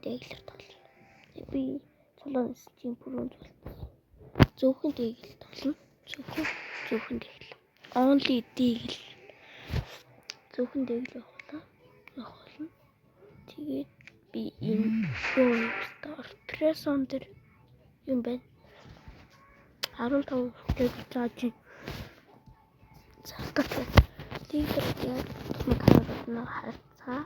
дэглэр толно. Би цолооноос тийм бүрэн болчихсон. Зөвхөн дэглэл толно. Зөвхөн дэглэл. Only дэглэл. Зөвхөн дэглэл явах болно. Тэгээд би энэ юу прессон дээр юм байна. 15 дэглэл зааж цаатаа дэглэл яг макарона харцаа.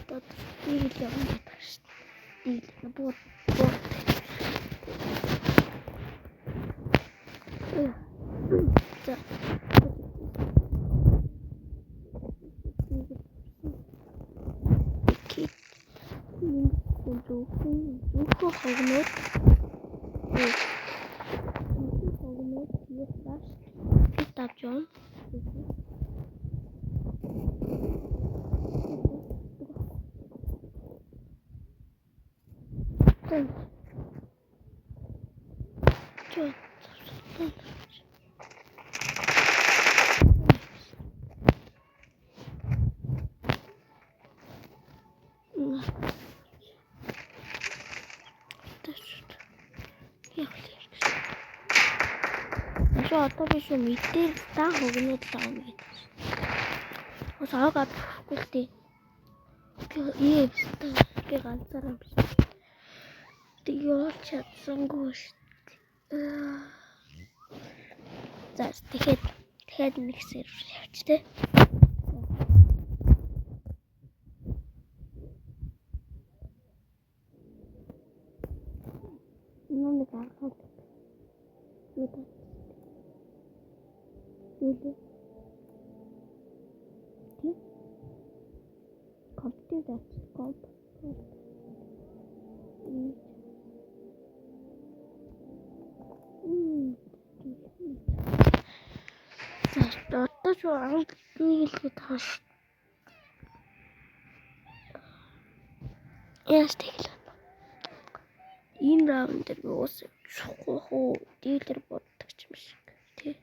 Dat is heel best. Die boord. Одоо биш үү мэдээ та хогноод таам гэдэг. Ус аагаад гүйлтэй. Би ганцаараа биш. Тэгээ чадсангүй шүү. За тэгэхээр нэг сервер явууч те. Нэг аргал. Компьютер одоо ч нэг л тааш. Яаш тэглээ. Энэ раунд дээр би уус хоо дилер боддог юм шиг тий.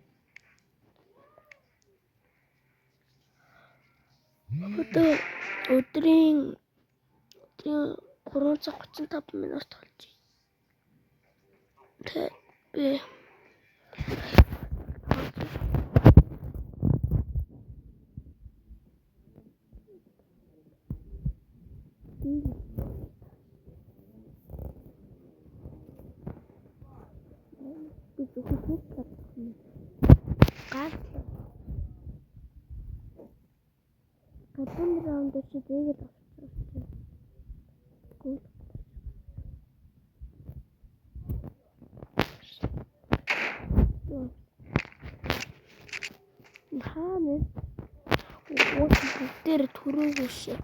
Одоо өдрийн 3:35 минут болж байна. Би гадны раунд дээр тэгээд авчихсан. Гол. Хаана дээр төрөөгүй шээ.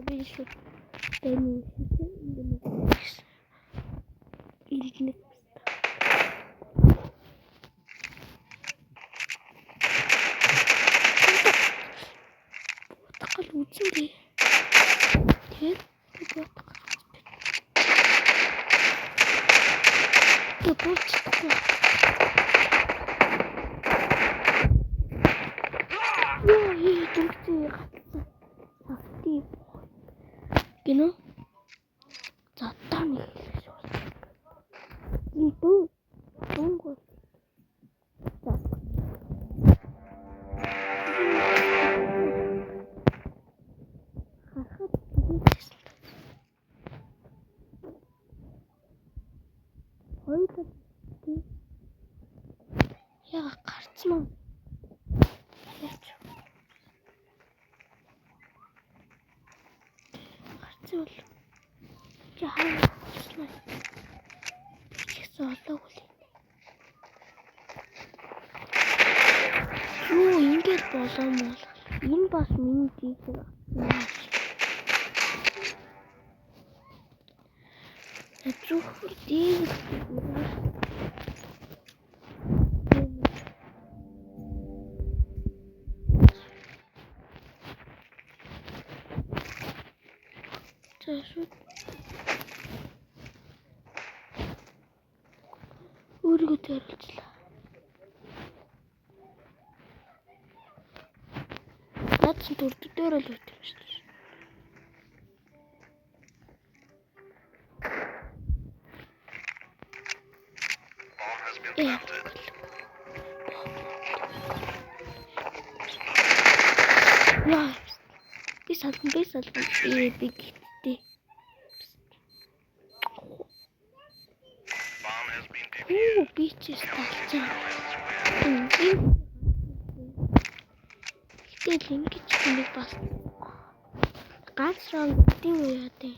Би шүү. Тэнүү иргэнэ. Такал үзэнгүй. Тэр Gino? Zatani. Itu. Tunggu. Ya kartma. Kartma. Яхаа болоо үл. Юу ингэж болоо мол. Энэ бас миний дийгэр авсан. Зөвхөн дийгэр. Тэшүүд Өөрийгөө зориулчлаа. Наад чинь төрдөөр л үүд юм шүү дээ. Яа. Би салбан би гиттэй. Би ч сталцсан. Тэгэл ингэж нэг бас ганцран гэдэг юм яа дээ.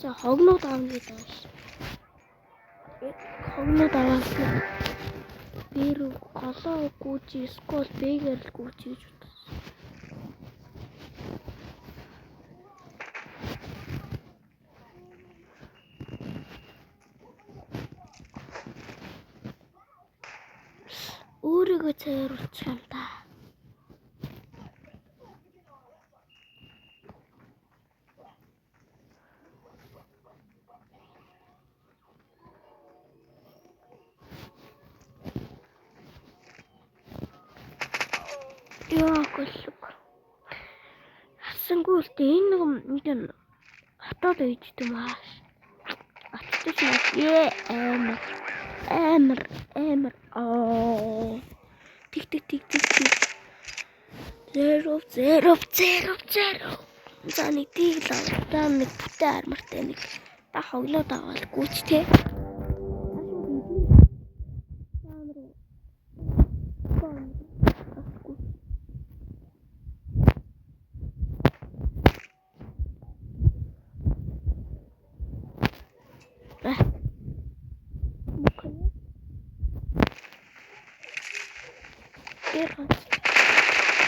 За хогноод аавна гэдэг байна. Хогноод аваад бэр голоо гүйж скол бэгэр л гүйж гэж бодсон. Өөрийгөө цайруулчих юм да. Яа голлог. Хасангүй л дээ энэ нэг хатаад үйдт юм аа. Аттай амар тик зero за нэг тийг л аваа нэг бүтэн армартай нэг та хоглоод аваад гүйч те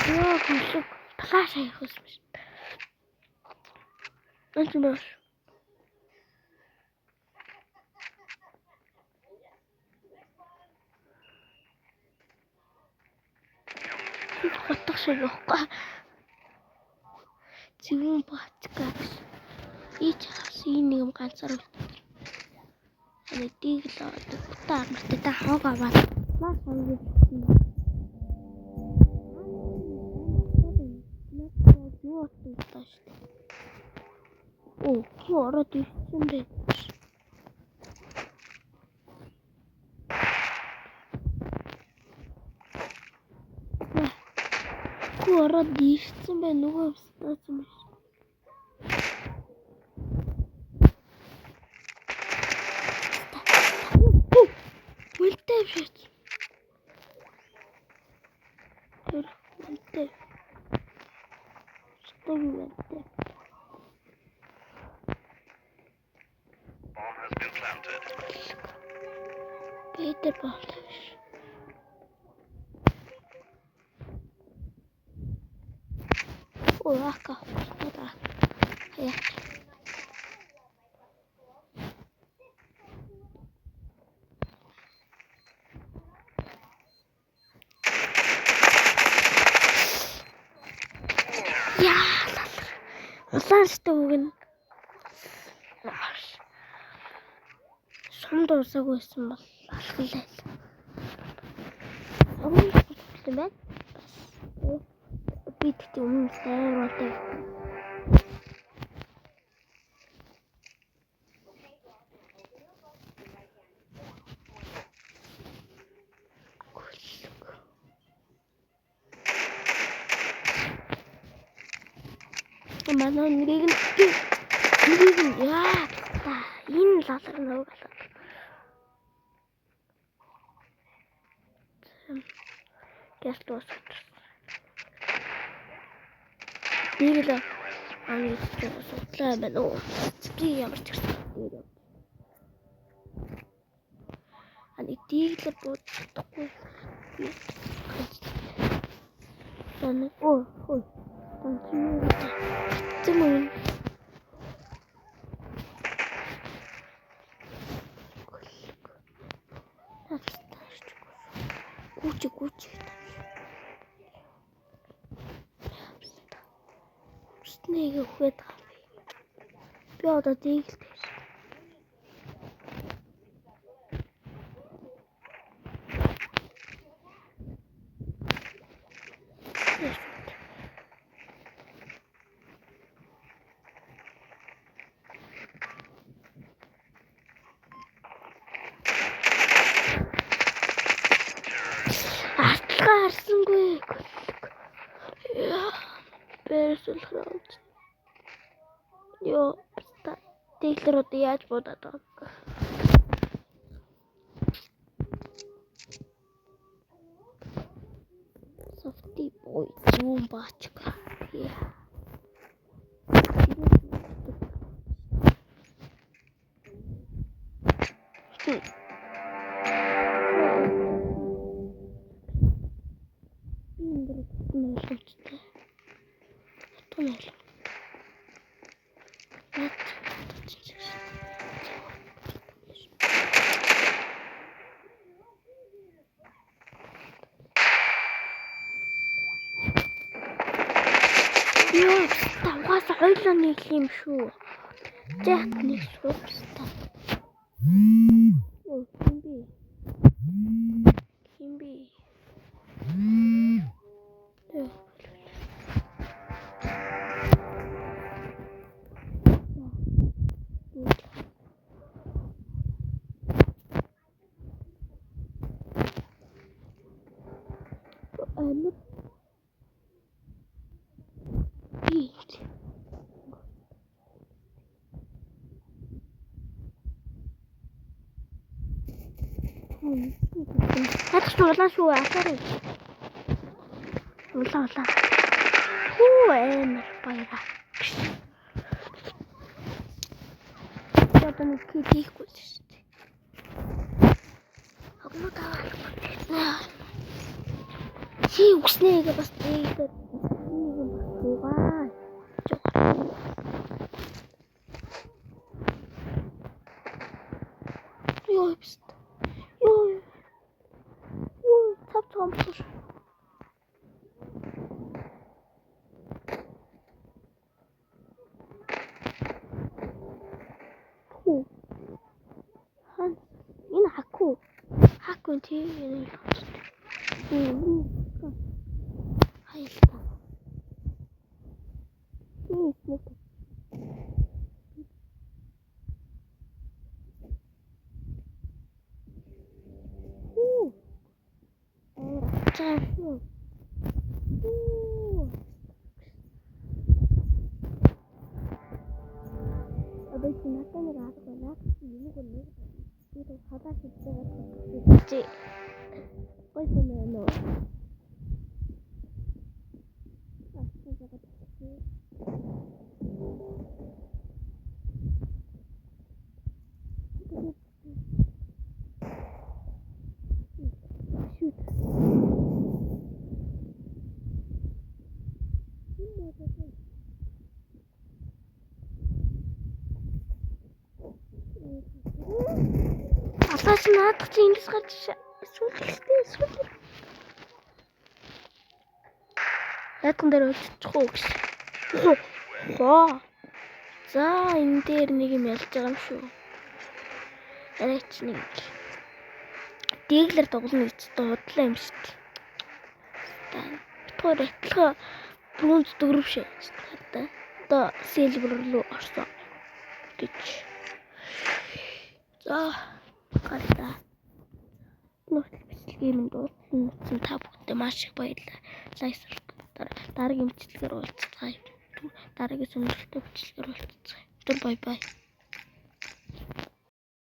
Яа голлог плаш хаях юм. Начнешь. Хотох шиг байхгүй. Зүүн бацгаас. Ич хас энэ юм ганцаар. Нэг тийг л та амартай та хог аваад. Маш хоног. Оо, ороод ирсэн бэ. Ороод ирсэн бэ нөгөө стац юм. Үлдээ шээ. Үлдээ. Үлдээ. Peter Polish. Aka. Ja. Ja. Лаастууг нь сумд усаг байсан бол алхалаа. юм байна. Би тэгтээ өмнө сайраатай. Манай нэрийг яа та энэ лалар нэг Гэртос. Нийлээ судлаа байна уу? Чи ямар ч гэсэн. Ани тийглэр бодохгүй. Таны оо. Тэмээ. Гүч. Нэг өгөөд би одоо тийгэл. Өсөлхрөө. Ёо, дэглэр одоо яаж бодоод байгаа. Софти бой зүүн баачка. Ёо, тавгаас ойлоо нэг юм шүү. Жахт нэг суупста. Оо, химби. Хатч улаан шүү асарыг. Улаан. Хүү амар баяра. Одоо нэг хийхгүй шүү дээ. Агнаа. Чи үснэгээ бас дээд. Ёо. Энэ хакку тийм хайлтаа. Одоо чи натаны гад байна. Юу гэнэ? Тэр хадаа хийдэг чи. Ой тэнэ. Атаас наадах чи эндээс гарч сүлхтэй. Ятган дээр өччих уу гэж. За энэ дээр нэг юм ялж байгаа юм шүү. Арайч нэг. Дэглэр дуглана гэж дуудлаа юм шүү дээ. Тэр этлээ бронз дөрвшээ. Одоо силвер руу орсон. Гэж. За гата. Нууц бичлэгийн дуудлан та бүхэнд маш их баярлалаа. Лайк дараагийн бичлэгээр уулзцгаая. Дараагийн сонирхолтой бичлэгээр уулзцгаая. Бай бай.